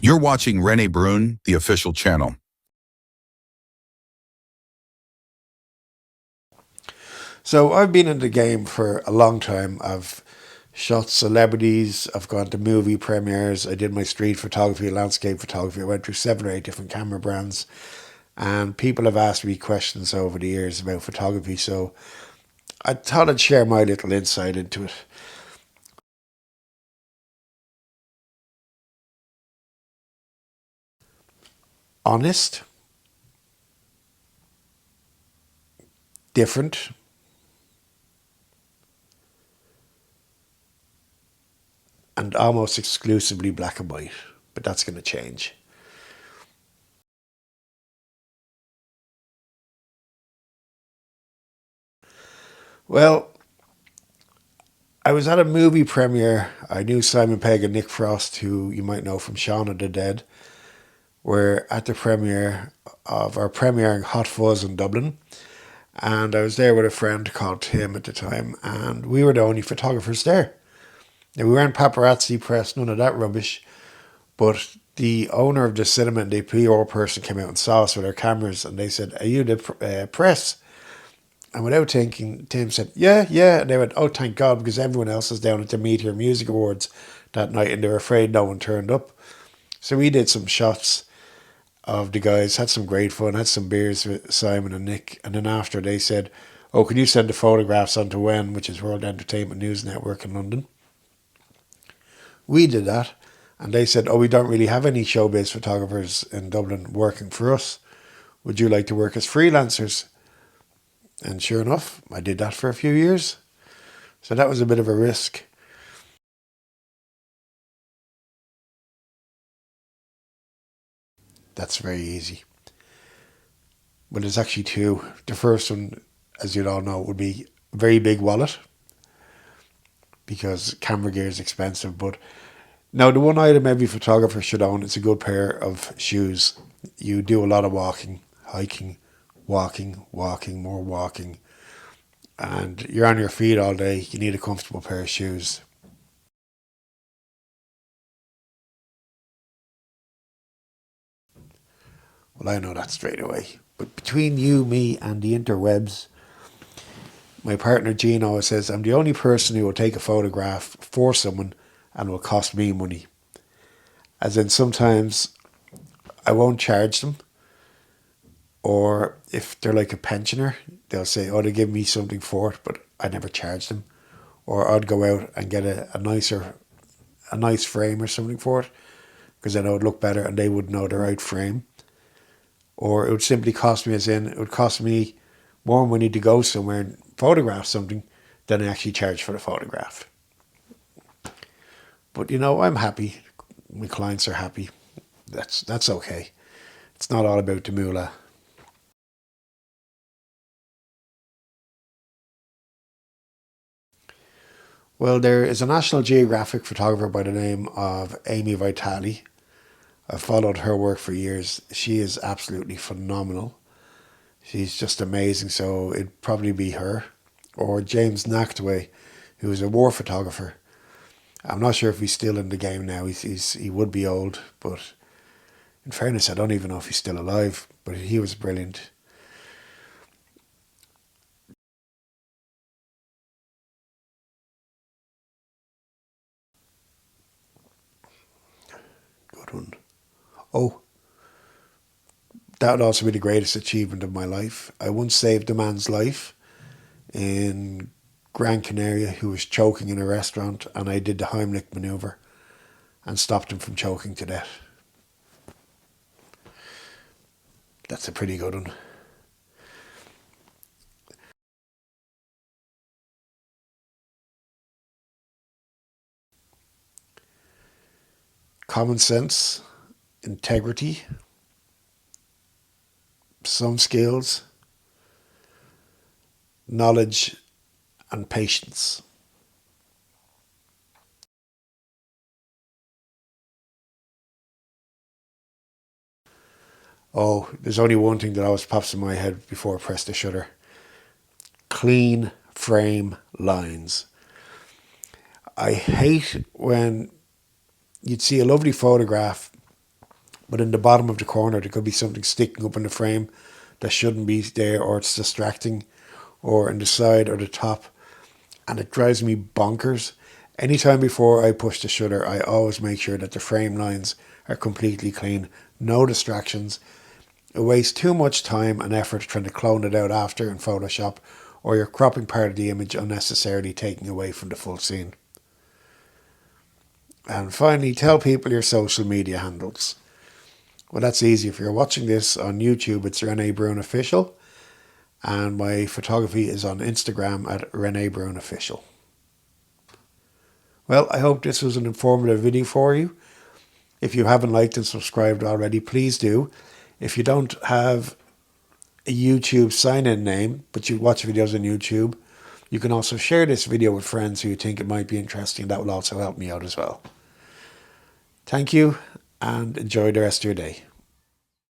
You're watching Rene Bruun, the official channel. So I've been in the game for a long time. I've shot celebrities, I've gone to movie premieres, I did my street photography, landscape photography. I went through 7 or 8 different camera brands, and people have asked me questions over the years about photography, so I thought I'd share my little insight into it. Honest, different, and almost exclusively black and white, but that's going to change. Well, I was at a movie premiere. I knew Simon Pegg and Nick Frost, who you might know from Shaun of the Dead, were at the premiere of our premiering Hot Fuzz in Dublin. And I was there with a friend called Tim at the time, and we were the only photographers there. Now, we weren't paparazzi press, none of that rubbish, but the owner of the cinema and the PR person came out and saw us with our cameras, and they said, "Are you the press?" And without thinking, Tim said, "Yeah, yeah." And they went, "Oh, thank God," because everyone else was down at the Meteor Music Awards that night, and they were afraid no one turned up. So we did some shots of the guys, had some great fun, had some beers with Simon and Nick, and then after they said, "Oh, can you send the photographs on to WEN, which is World Entertainment News Network in London?" We did that, and they said, "Oh, we don't really have any showbiz photographers in Dublin working for us. Would you like to work as freelancers?" And sure enough, I did that for a few years. So that was a bit of a risk. That's very easy. But there's actually two. The first one, as you'd all know, would be a very big wallet, because camera gear is expensive. But now, the one item every photographer should own is a good pair of shoes. You do a lot of walking, hiking, walking, more walking, and you're on your feet all day. You need a comfortable pair of shoes. Well, I know that straight away. But between you, me, and the interwebs, my partner Jean always says I'm the only person who will take a photograph for someone and will cost me money. As in, sometimes I won't charge them, or if they're like a pensioner, they'll say, "Oh, they give me something for it," but I never charge them. Or I'd go out and get a nice frame or something for it, because then it would look better and they would know the right frame. Or it would simply cost me, as in, it would cost me more money to go somewhere and photograph something than I actually charge for the photograph. But I'm happy. My clients are happy. That's okay. It's not all about the moolah. Well, there is a National Geographic photographer by the name of Amy Vitale. I've followed her work for years. She is absolutely phenomenal. She's just amazing. So it'd probably be her, or James Nachtwey, who is a war photographer. I'm not sure if he's still in the game now. He would be old, but in fairness, I don't even know if he's still alive. But he was brilliant. Good one. Oh, that would also be the greatest achievement of my life. I once saved a man's life in Gran Canaria who was choking in a restaurant, and I did the Heimlich maneuver and stopped him from choking to death. That's a pretty good one. Common sense, integrity, some skills, knowledge, and patience. Oh, there's only one thing that always pops in my head before I press the shutter: clean frame lines. I hate when you'd see a lovely photograph But in the bottom of the corner, there could be something sticking up in the frame that shouldn't be there, or it's distracting, or in the side or the top. And it drives me bonkers. Anytime before I push the shutter, I always make sure that the frame lines are completely clean, no distractions. It wastes too much time and effort trying to clone it out after in Photoshop, or you're cropping part of the image unnecessarily, taking away from the full scene. And finally, tell people your social media handles. Well, that's easy. If you're watching this on YouTube, it's Rene Bruun Official. And my photography is on Instagram at Rene Bruun Official. Well, I hope this was an informative video for you. If you haven't liked and subscribed already, please do. If you don't have a YouTube sign-in name, but you watch videos on YouTube, you can also share this video with friends who you think it might be interesting. That will also help me out as well. Thank you, and enjoy the rest of your day.